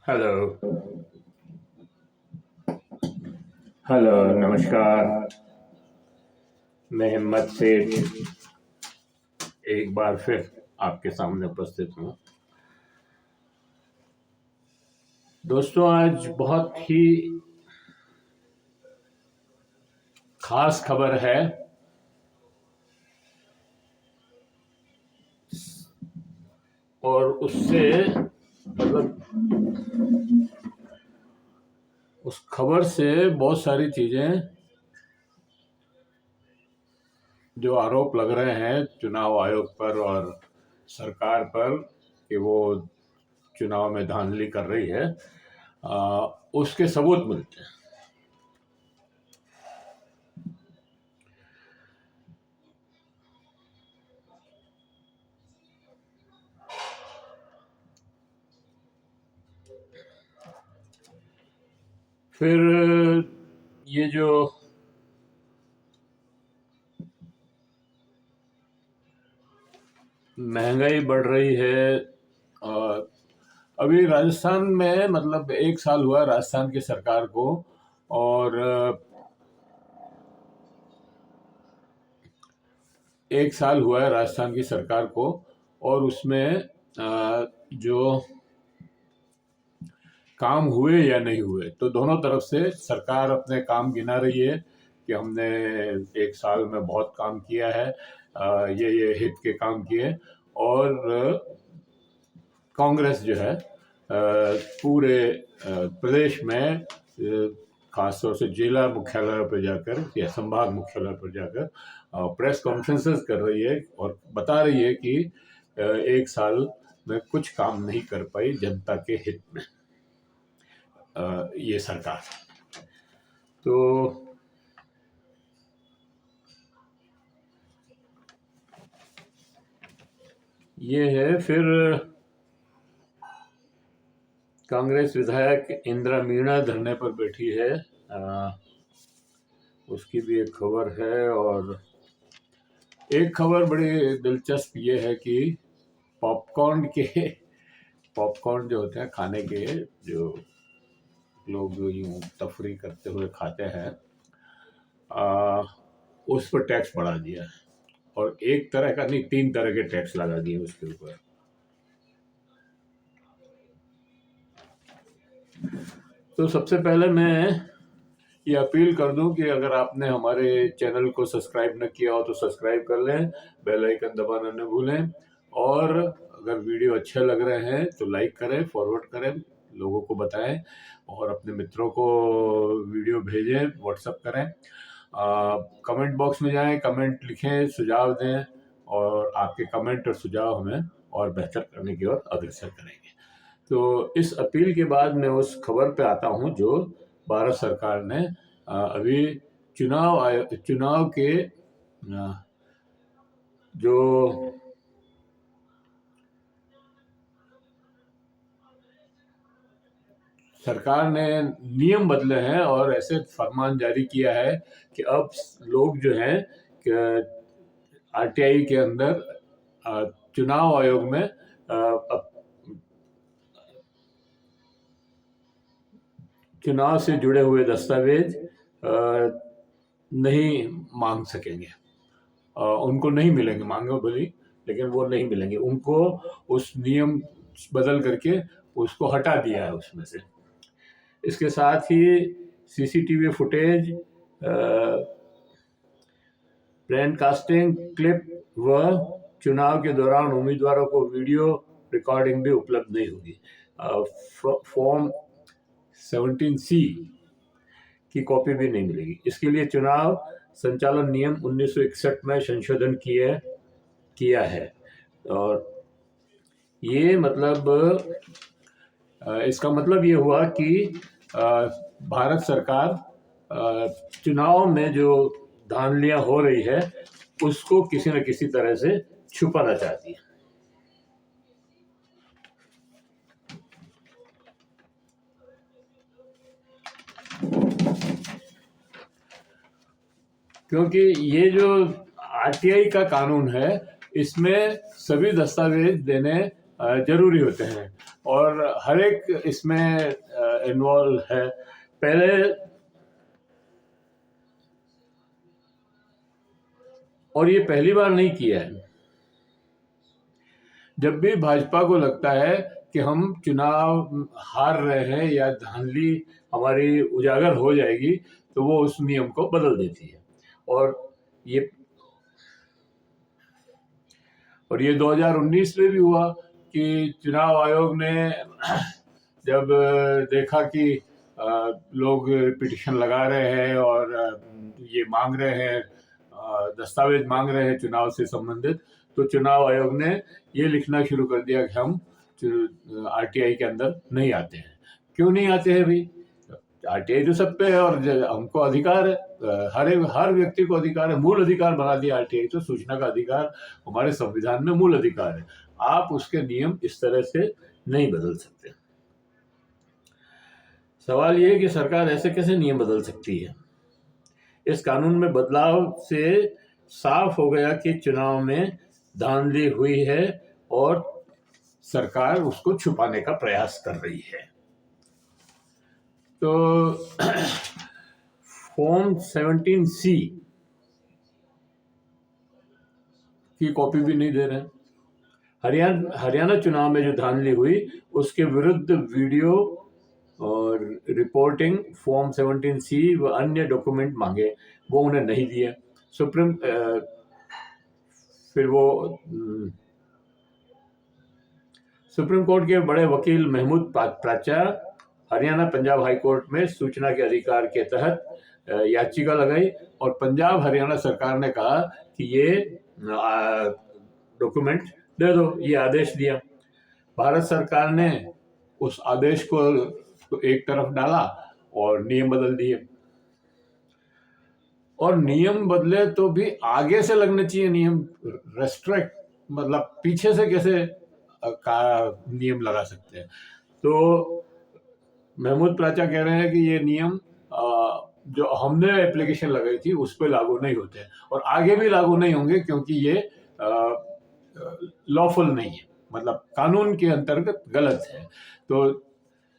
Hello. Hello, नमस्कार। मैं हिम्मत सेठ एक बार फिर आपके सामने उपस्थित हूँ। दोस्तों, आज बहुत ही खास खबर है और उससे मतलब उस खबर से बहुत सारी चीज़ें जो आरोप लग रहे हैं चुनाव आयोग पर और सरकार पर कि वो चुनाव में धांधली कर रही है, उसके सबूत मिलते हैं। फिर ये जो महंगाई बढ़ रही है, अभी राजस्थान में मतलब 1 साल हुआ राजस्थान की सरकार को, और 1 साल हुआ है राजस्थान की सरकार को, और उसमें जो काम हुए या नहीं हुए, तो दोनों तरफ से सरकार अपने काम गिना रही है कि हमने 1 साल में बहुत काम किया है, ये हित के काम किए। और कांग्रेस जो है पूरे प्रदेश में खासतौर से जिला मुख्यालय पर जाकर या संभाग मुख्यालय पर जाकर प्रेस कॉन्फ्रेंसेस कर रही है और बता रही है कि 1 साल में कुछ काम नहीं कर पाई जनता के हित में ये सरकार। तो ये है। फिर कांग्रेस विधायक इंदिरा मीणा धरने पर बैठी है, उसकी भी एक खबर है। और एक खबर बड़ी दिलचस्प ये है कि पॉपकॉर्न जो होते हैं खाने के, जो लोग यूं तफरी करते हुए खाते हैं, उस पर टैक्स बढ़ा दिया है। और एक तरह का नहीं, 3 तरह के टैक्स लगा दिए उसके ऊपर। तो सबसे पहले मैं ये अपील कर दूं कि अगर आपने हमारे चैनल को सब्सक्राइब न किया हो तो सब्सक्राइब कर लें, बेल आइकन दबाना न भूलें, और अगर वीडियो अच्छे लग रहे हैं तो लाइक करें, फॉरवर्ड करें, लोगों को बताएं और अपने मित्रों को वीडियो भेजें, व्हाट्सएप करें। कमेंट बॉक्स में जाएं, कमेंट लिखें, सुझाव दें, और आपके कमेंट और सुझाव हमें और बेहतर करने की ओर अग्रसर करेंगे। तो इस अपील के बाद मैं उस खबर पे आता हूं जो भारत सरकार ने अभी चुनाव के जो सरकार ने नियम बदले हैं और ऐसे फरमान जारी किया है कि अब लोग जो हैं आरटीआई के अंदर चुनाव आयोग में चुनाव से जुड़े हुए दस्तावेज नहीं मांग सकेंगे, उनको नहीं मिलेंगे, मांगो भली लेकिन वो नहीं मिलेंगे उनको। उस नियम बदल करके उसको हटा दिया है उसमें से। इसके साथ ही सीसीटीवी फुटेज, ब्रॉडकास्टिंग क्लिप व चुनाव के दौरान उम्मीदवारों को वीडियो रिकॉर्डिंग भी उपलब्ध नहीं होगी। फॉर्म 17C की कॉपी भी नहीं मिलेगी। इसके लिए चुनाव संचालन नियम 1961 में संशोधन किया है। और ये मतलब इसका मतलब ये हुआ कि भारत सरकार चुनाव में जो धांधलियां हो रही है उसको किसी न किसी तरह से छुपाना चाहती है। क्योंकि ये जो आरटीआई का कानून है इसमें सभी दस्तावेज देने जरूरी होते हैं, और हर एक इसमें इन्वॉल्व है। पहले और ये पहली बार नहीं किया है। जब भी भाजपा को लगता है कि हम चुनाव हार रहे हैं या धांधली हमारी उजागर हो जाएगी, तो वो उस नियम को बदल देती है। ये 2019 में भी हुआ कि चुनाव आयोग ने जब देखा कि लोग पिटीशन लगा रहे हैं और ये मांग रहे हैं, दस्तावेज मांग रहे हैं चुनाव से संबंधित, तो चुनाव आयोग ने ये लिखना शुरू कर दिया कि हम आरटीआई के अंदर नहीं आते हैं। क्यों नहीं आते हैं भाई? आरटीआई तो सब पे है और हमको अधिकार है, हर व्यक्ति को अधिकार है, मूल अधिकार बना दिया आरटीआई। तो सूचना का अधिकार हमारे संविधान में मूल अधिकार है। आप उसके नियम इस तरह से नहीं बदल सकते। सवाल ये है कि सरकार ऐसे कैसे नियम बदल सकती है? इस कानून में बदलाव से साफ हो गया कि चुनाव में धांधली हुई है और सरकार उसको छुपाने का प्रयास कर रही है। तो फॉर्म 17C की कॉपी भी नहीं दे रहे हैं। हरियाणा चुनाव में जो धांधली हुई उसके विरुद्ध वीडियो और रिपोर्टिंग फॉर्म 17C व अन्य डॉक्यूमेंट मांगे, वो उन्हें नहीं दिए। सुप्रीम कोर्ट के बड़े वकील महमूद प्राचा हरियाणा पंजाब हाई कोर्ट में सूचना के अधिकार के तहत याचिका लगाई और पंजाब हरियाणा सरकार ने कहा कि ये डॉक्यूमेंट दे दो, ये आदेश दिया। भारत सरकार ने उस आदेश को एक तरफ डाला और नियम बदल दिए। और नियम बदले तो भी आगे से लगने चाहिए नियम, रेस्ट्रिक्ट मतलब पीछे से कैसे का नियम लगा सकते हैं? तो महमूद प्राचा कह रहे हैं कि ये नियम जो हमने एप्लीकेशन लगाई थी उस पर लागू नहीं होते हैं और आगे भी लागू नहीं होंगे, क्योंकि ये लॉफुल नहीं है, मतलब कानून के अंतर्गत गलत है। तो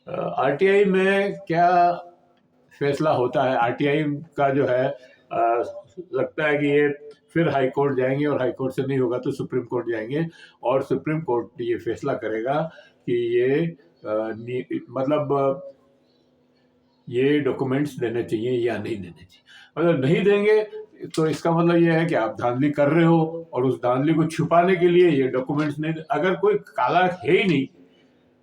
आरटीआई में क्या फैसला होता है? आरटीआई का जो है लगता है कि ये फिर हाई कोर्ट जाएंगे और हाई कोर्ट से नहीं होगा तो सुप्रीम कोर्ट जाएंगे और सुप्रीम कोर्ट ये फैसला करेगा कि ये डॉक्यूमेंट्स देने चाहिए या नहीं देने चाहिए। मतलब नहीं देंगे तो इसका मतलब ये है कि आप धांधली कर रहे हो और उस धांधली को छुपाने के लिए ये डॉक्यूमेंट्स नहीं। अगर कोई काला है ही नहीं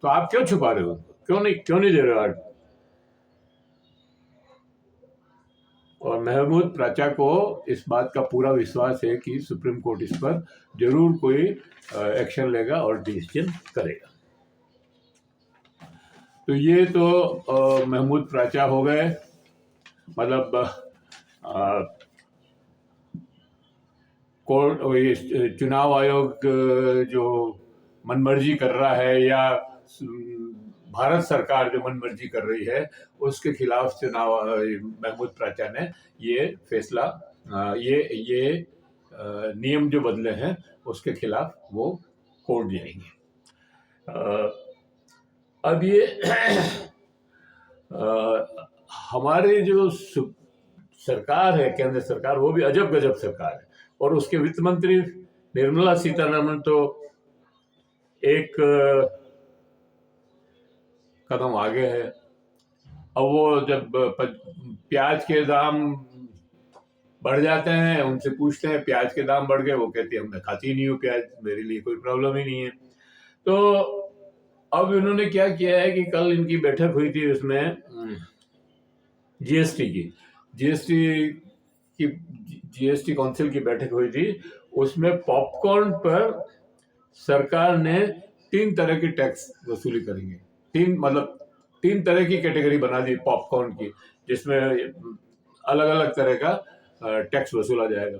तो आप क्यों छुपा रहे हो? क्यों नहीं दे रहे हो आप? और महमूद प्राचा को इस बात का पूरा विश्वास है कि सुप्रीम कोर्ट इस पर जरूर कोई एक्शन लेगा और डिसीजन करेगा। तो ये तो महमूद प्राचा हो गए, मतलब कोर्ट चुनाव आयोग जो मनमर्जी कर रहा है या भारत सरकार जो मनमर्जी कर रही है उसके खिलाफ चुनाव महमूद प्राचा ने ये फैसला ये नियम जो बदले हैं उसके खिलाफ वो कोर्ट जाएंगे। अब ये हमारे जो सरकार है, केंद्र सरकार, वो भी अजब गजब सरकार है और उसके वित्त मंत्री निर्मला सीतारमण तो एक कदम आगे है। अब वो जब प्याज के दाम बढ़ जाते हैं, उनसे पूछते हैं प्याज के दाम बढ़ गए, वो कहती है मैं खाती नहीं हूँ प्याज, मेरे लिए कोई प्रॉब्लम ही नहीं है। तो अब इन्होंने क्या किया है कि कल इनकी बैठक हुई थी, उसमें जीएसटी काउंसिल की बैठक हुई थी। उसमें पॉपकॉर्न पर सरकार ने 3 तरह की टैक्स वसूली करेंगे। 3 तरह की कैटेगरी बना दी पॉपकॉर्न की, जिसमें अलग अलग तरह का टैक्स वसूला जाएगा।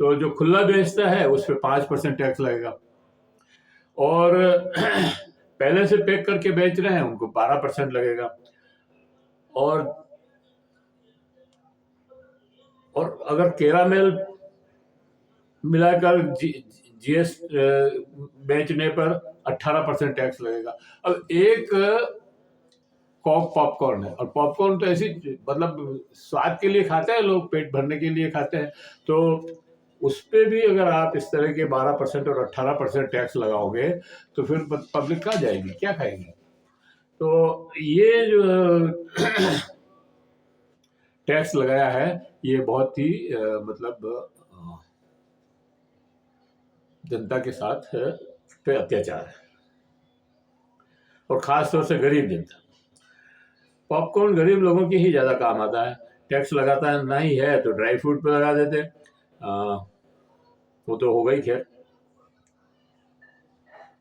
तो जो खुला बेचता है उस पर 5% टैक्स लगेगा और पहले से पैक करके बेच रहे हैं उनको 12% लगेगा। और अगर कैरामेल मिलाकर जीएस बेचने पर 18% टैक्स लगेगा। अब एक कॉक पॉपकॉर्न है, और पॉपकॉर्न तो ऐसी मतलब स्वाद के लिए खाते हैं लोग, पेट भरने के लिए खाते हैं, तो उस पे भी अगर आप इस तरह के 12% और 18% टैक्स लगाओगे तो फिर पब्लिक कहाँ जाएगी, क्या खाएगी? तो ये जो टैक्स लगाया है ये बहुत ही मतलब जनता के साथ पे अत्याचार है, और खास तौर से गरीब जनता। पॉपकॉर्न गरीब लोगों की ही ज़्यादा काम आता है। टैक्स लगाता है ना ही है तो ड्राई फ्रूट पे लगा देते, वो तो हो गई। खैर,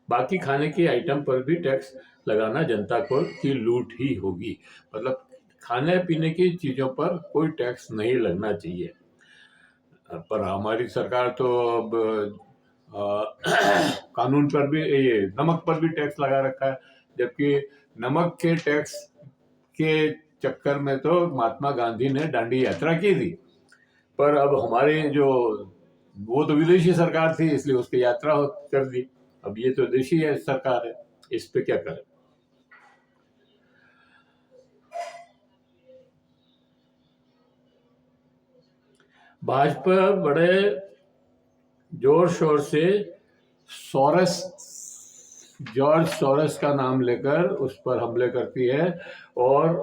बाकी खाने की आइटम पर भी टैक्स लगाना जनता को की लूट ही होगी। मतलब खाने पीने की चीज़ों पर कोई टैक्स नहीं लगना चाहिए। पर हमारी सरकार तो अब कानून पर भी, ये नमक पर भी टैक्स लगा रखा है, जबकि नमक के टैक्स के चक्कर में तो महात्मा गांधी ने दांडी यात्रा की थी। पर अब हमारे जो, वो तो विदेशी सरकार थी इसलिए उसकी यात्रा कर दी। अब ये तो देशी है सरकार है, इस पे क्या करें? भाजपा बड़े जोर शोर से जॉर्ज सोरस का नाम लेकर उस पर हमले करती है, और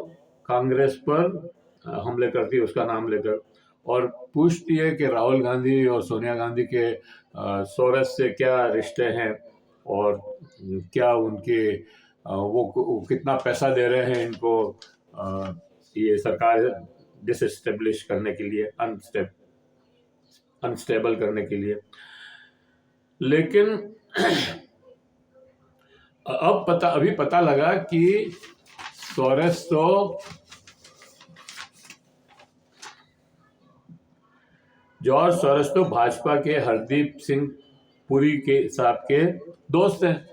कांग्रेस पर हमले करती है उसका नाम लेकर, और पूछती है कि राहुल गांधी और सोनिया गांधी के सोरस से क्या रिश्ते हैं, और क्या उनके वो कितना पैसा दे रहे हैं इनको ये सरकार डिसएस्टेब्लिश करने के लिए, अनस्टेबल करने के लिए। लेकिन अभी पता लगा कि सोरेस तो जॉर्ज सोरेस तो भाजपा के हरदीप सिंह पुरी के साहब के दोस्त हैं,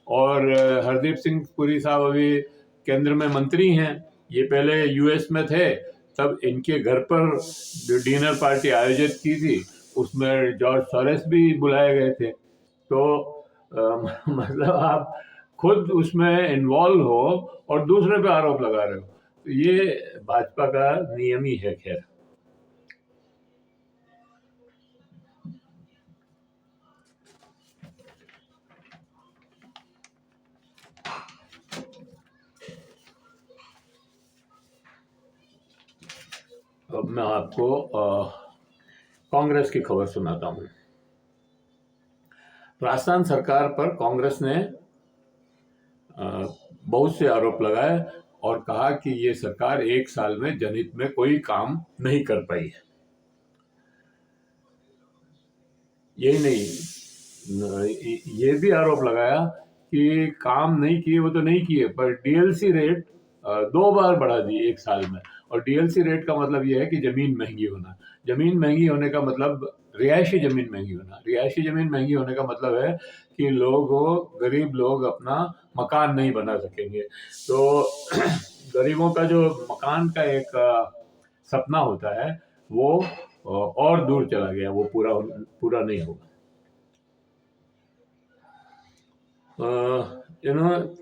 और हरदीप सिंह पुरी साहब अभी केंद्र में मंत्री हैं। ये पहले यूएस में थे, तब इनके घर पर जो डिनर पार्टी आयोजित की थी उसमें जॉर्ज सोरेस भी बुलाए गए थे। तो मतलब आप खुद उसमें इन्वॉल्व हो और दूसरे पे आरोप लगा रहे हो, तो ये भाजपा का नियम ही है। खैर, अब मैं आपको कांग्रेस की खबर सुनाता हूँ। राजस्थान सरकार पर कांग्रेस ने बहुत से आरोप लगाए और कहा कि ये सरकार एक साल में जनहित में कोई काम नहीं कर पाई है। यही नहीं, ये भी आरोप लगाया कि काम नहीं किए, वो तो नहीं किए, पर डीएलसी रेट 2 बार बढ़ा दी एक साल में। और डीएलसी रेट का मतलब ये है कि जमीन महंगी होना। जमीन महंगी होने का मतलब रिहायशी जमीन महंगी होना। रिहायशी जमीन महंगी होने का मतलब है कि गरीब लोग अपना मकान नहीं बना सकेंगे। तो गरीबों का जो मकान का एक सपना होता है वो और दूर चला गया, वो पूरा नहीं होगा।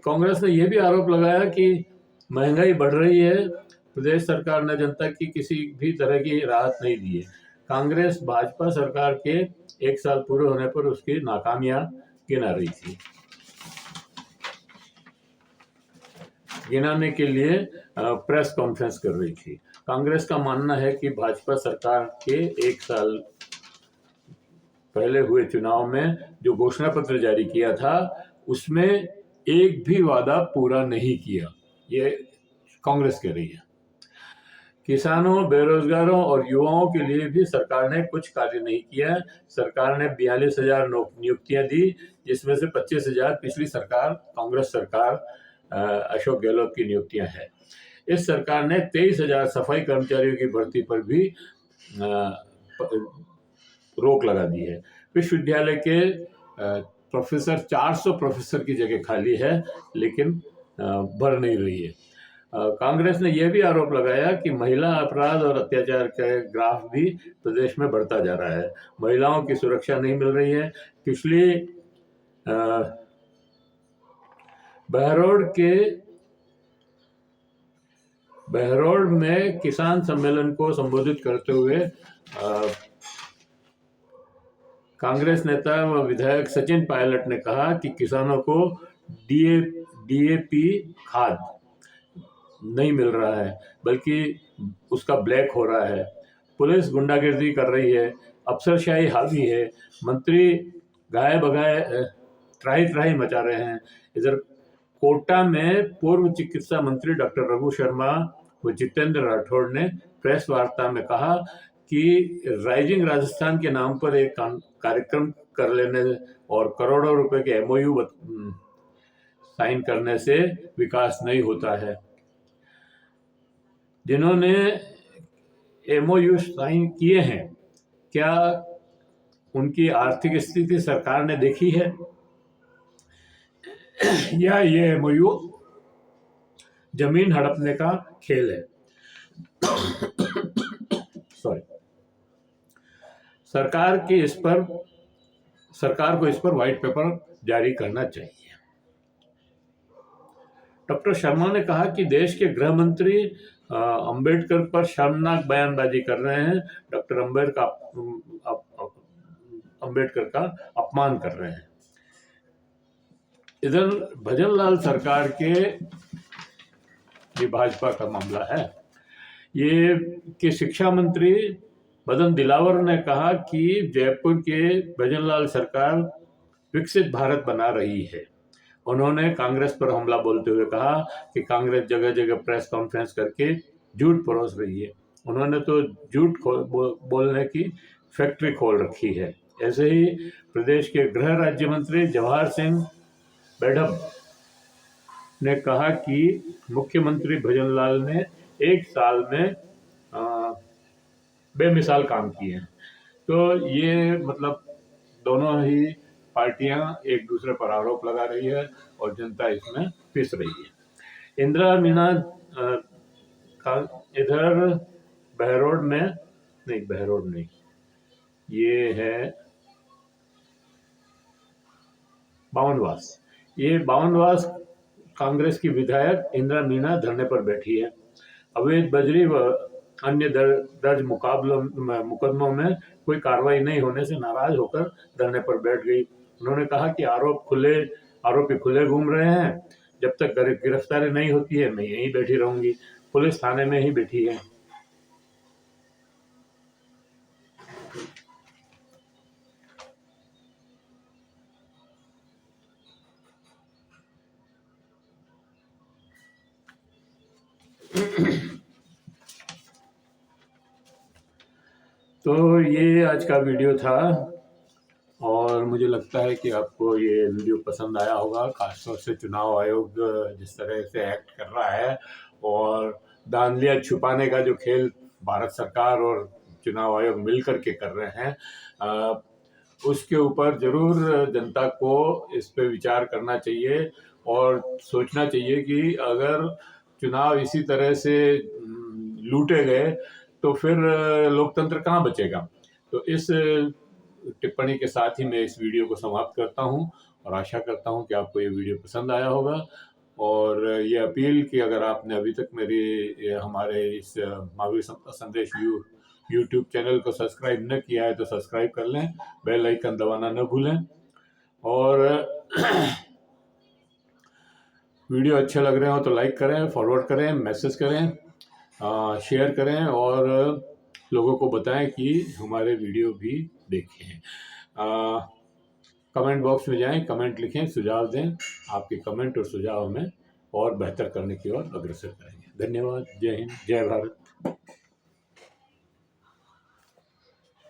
कांग्रेस ने यह भी आरोप लगाया कि महंगाई बढ़ रही है, प्रदेश सरकार ने जनता की किसी भी तरह की राहत नहीं दी है। कांग्रेस भाजपा सरकार के एक साल पूरे होने पर उसकी नाकामियां गिना रही थी, गिनाने के लिए प्रेस कॉन्फ्रेंस कर रही थी। कांग्रेस का मानना है कि भाजपा सरकार के एक साल पहले हुए चुनाव में जो घोषणा पत्र जारी किया था उसमें एक भी वादा पूरा नहीं किया, ये कांग्रेस कह रही है। किसानों, बेरोजगारों और युवाओं के लिए भी सरकार ने कुछ कार्य नहीं किया। सरकार ने 42,000 नियुक्तियां दी, जिसमें से 25,000 पिछली सरकार, कांग्रेस सरकार अशोक गहलोत की नियुक्तियां हैं। इस सरकार ने 23,000 सफाई कर्मचारियों की भर्ती पर भी रोक लगा दी है। विश्वविद्यालय के प्रोफेसर 400 प्रोफेसर की जगह खाली है, लेकिन भर नहीं रही है। कांग्रेस ने यह भी आरोप लगाया कि महिला अपराध और अत्याचार का ग्राफ भी प्रदेश में बढ़ता जा रहा है। महिलाओं की सुरक्षा नहीं मिल रही है। पिछली बहरोड में किसान सम्मेलन को संबोधित करते हुए कांग्रेस नेता व विधायक सचिन पायलट ने कहा कि किसानों को डीएपी खाद नहीं मिल रहा है, बल्कि उसका ब्लैक हो रहा है। पुलिस गुंडागिर्दी कर रही है, अफसरशाही हावी है, मंत्री गाय बगाए त्राही त्राही मचा रहे हैं। इधर कोटा में पूर्व चिकित्सा मंत्री डॉक्टर रघु शर्मा व जितेंद्र राठौड़ ने प्रेस वार्ता में कहा कि राइजिंग राजस्थान के नाम पर एक कार्यक्रम कर लेने और करोड़ों रुपए के एमओयू साइन करने से विकास नहीं होता है। जिन्होंने एमओयू साइन किए हैं, क्या उनकी आर्थिक स्थिति सरकार ने देखी है, या ये एमओयू जमीन हड़पने का खेल है? सॉरी। सरकार को इस पर व्हाइट पेपर जारी करना चाहिए। डॉक्टर शर्मा ने कहा कि देश के गृह मंत्री अंबेडकर पर शर्मनाक बयानबाजी कर रहे हैं, डॉक्टर अंबेडकर का अपमान कर रहे हैं। इधर भजनलाल सरकार के, ये भाजपा का मामला है, ये कि शिक्षा मंत्री मदन दिलावर ने कहा कि जयपुर के भजनलाल सरकार विकसित भारत बना रही है। उन्होंने कांग्रेस पर हमला बोलते हुए कहा कि कांग्रेस जगह जगह प्रेस कॉन्फ्रेंस करके झूठ परोस रही है। उन्होंने तो झूठ बोलने की फैक्ट्री खोल रखी है। ऐसे ही प्रदेश के गृह राज्य मंत्री जवाहर सिंह बेढब ने कहा कि मुख्यमंत्री भजनलाल ने एक साल में बेमिसाल काम किए हैं। तो ये मतलब दोनों ही पार्टियां एक दूसरे पर आरोप लगा रही है और जनता इसमें पिस रही है। इंदिरा मीना इधर बहरोड नहीं, ये है बावनवास। ये बावनवास कांग्रेस की विधायक इंदिरा मीना धरने पर बैठी है। अवैध बजरी व अन्य दर्ज मुकदमों में कोई कार्रवाई नहीं होने से नाराज होकर धरने पर बैठ गई। उन्होंने कहा कि आरोपी खुले घूम रहे हैं, जब तक गिरफ्तारी नहीं होती है मैं यहीं बैठी रहूंगी। पुलिस थाने में ही बैठी है। तो ये आज का वीडियो था और मुझे लगता है कि आपको ये वीडियो पसंद आया होगा। खासतौर से चुनाव आयोग जिस तरह से एक्ट कर रहा है और धांधलियां छुपाने का जो खेल भारत सरकार और चुनाव आयोग मिल करके कर रहे हैं, उसके ऊपर जरूर जनता को इस पे विचार करना चाहिए और सोचना चाहिए कि अगर चुनाव इसी तरह से लूटे गए तो फिर लोकतंत्र कहाँ बचेगा। तो इस टिप्पणी के साथ ही मैं इस वीडियो को समाप्त करता हूं और आशा करता हूं कि आपको ये वीडियो पसंद आया होगा। और ये अपील कि अगर आपने अभी तक हमारे इस महावीर समता संदेश यूट्यूब चैनल को सब्सक्राइब न किया है तो सब्सक्राइब कर लें, बेल आइकन दबाना न भूलें। और वीडियो अच्छे लग रहे हो तो लाइक करें, फॉरवर्ड करें, मैसेज करें, शेयर करें और लोगों को बताएं कि हमारे वीडियो भी देखें। कमेंट बॉक्स में जाएं, कमेंट लिखें, सुझाव दें। आपके कमेंट और सुझाव हमें और बेहतर करने की ओर अग्रसर करेंगे। धन्यवाद। जय हिंद, जय भारत।